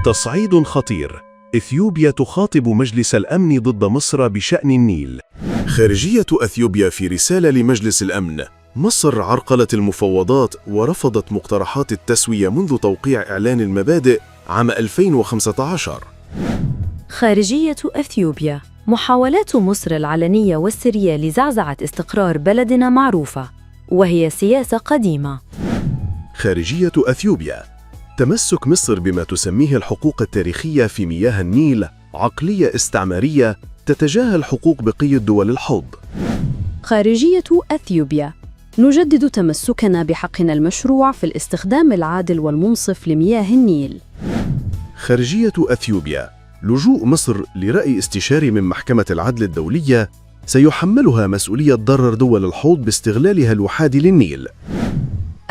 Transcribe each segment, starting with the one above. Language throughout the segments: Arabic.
تصعيد خطير. إثيوبيا تخاطب مجلس الأمن ضد مصر بشأن النيل. خارجية أثيوبيا في رسالة لمجلس الأمن: مصر عرقلت المفاوضات ورفضت مقترحات التسوية منذ توقيع إعلان المبادئ عام 2015. خارجية أثيوبيا: محاولات مصر العلنية والسرية لزعزعة استقرار بلدنا معروفة، وهي سياسة قديمة. خارجية أثيوبيا: تمسك مصر بما تسميه الحقوق التاريخية في مياه النيل عقلية استعمارية تتجاهل حقوق بقية دول الحوض. خارجية أثيوبيا: نجدد تمسكنا بحقنا المشروع في الاستخدام العادل والمنصف لمياه النيل. خارجية أثيوبيا: لجوء مصر لرأي استشاري من محكمة العدل الدولية سيحملها مسؤولية ضرر دول الحوض باستغلالها الوحادي للنيل.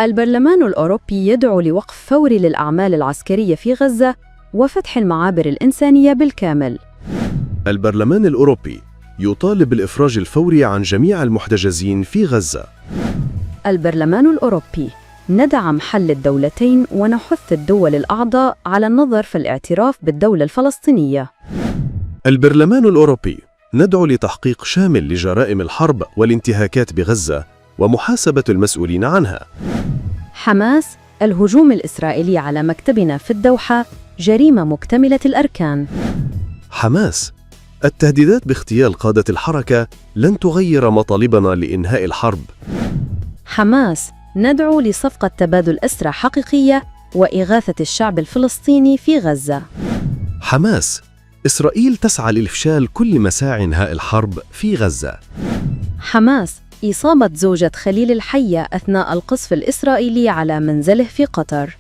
البرلمان الأوروبي يدعو لوقف فوري للأعمال العسكرية في غزة وفتح المعابر الإنسانية بالكامل. البرلمان الأوروبي يطالب بالإفراج الفوري عن جميع المحتجزين في غزة. البرلمان الأوروبي: ندعم حل الدولتين ونحث الدول الأعضاء على النظر في الاعتراف بالدولة الفلسطينية. البرلمان الأوروبي: ندعو لتحقيق شامل لجرائم الحرب والانتهاكات بغزة ومحاسبة المسؤولين عنها. حماس: الهجوم الإسرائيلي على مكتبنا في الدوحة جريمة مكتملة الأركان. حماس: التهديدات باغتيال قادة الحركة لن تغير مطالبنا لإنهاء الحرب. حماس: ندعو لصفقة تبادل أسرى حقيقية وإغاثة الشعب الفلسطيني في غزة. حماس: إسرائيل تسعى لإفشال كل مساعي إنهاء الحرب في غزة. حماس: إصابة زوجة خليل الحية أثناء القصف الإسرائيلي على منزله في قطر.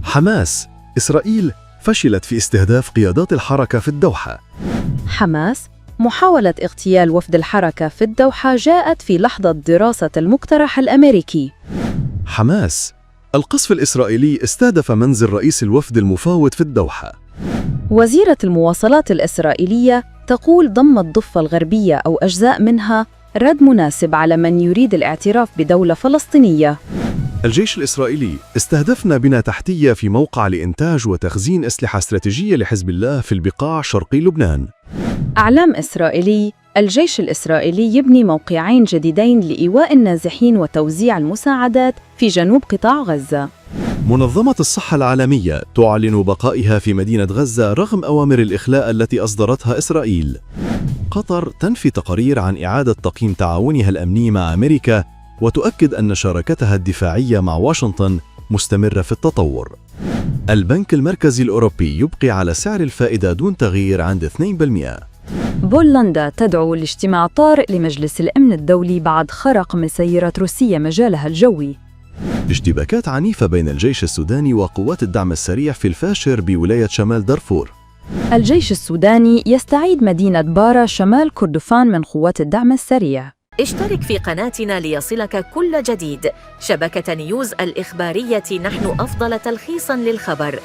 حماس: إسرائيل فشلت في استهداف قيادات الحركة في الدوحة. حماس: محاولة اغتيال وفد الحركة في الدوحة جاءت في لحظة دراسة المقترح الأمريكي. حماس: القصف الإسرائيلي استهدف منزل رئيس الوفد المفاوض في الدوحة. وزيرة المواصلات الإسرائيلية تقول ضم الضفة الغربية أو أجزاء منها رد مناسب على من يريد الاعتراف بدولة فلسطينية. الجيش الإسرائيلي: استهدفنا بنى تحتية في موقع لإنتاج وتخزين أسلحة استراتيجية لحزب الله في البقاع شرقي لبنان. إعلام إسرائيلي: الجيش الإسرائيلي يبني موقعين جديدين لإيواء النازحين وتوزيع المساعدات في جنوب قطاع غزة. منظمة الصحة العالمية تعلن بقائها في مدينة غزة رغم أوامر الإخلاء التي أصدرتها إسرائيل. قطر تنفي تقارير عن إعادة تقييم تعاونها الأمني مع أمريكا وتؤكد أن شراكتها الدفاعية مع واشنطن مستمرة في التطور. البنك المركزي الأوروبي يبقي على سعر الفائدة دون تغيير عند 2%. بولندا تدعو لاجتماع طارئ لمجلس الأمن الدولي بعد خرق مسيرة روسيا مجالها الجوي. اشتباكات عنيفة بين الجيش السوداني وقوات الدعم السريع في الفاشر بولاية شمال دارفور. الجيش السوداني يستعيد مدينة بارا شمال كردفان من قوات الدعم السريع. اشترك في قناتنا ليصلك كل جديد. شبكة نيوز الإخبارية، نحن أفضل تلخيصاً للخبر.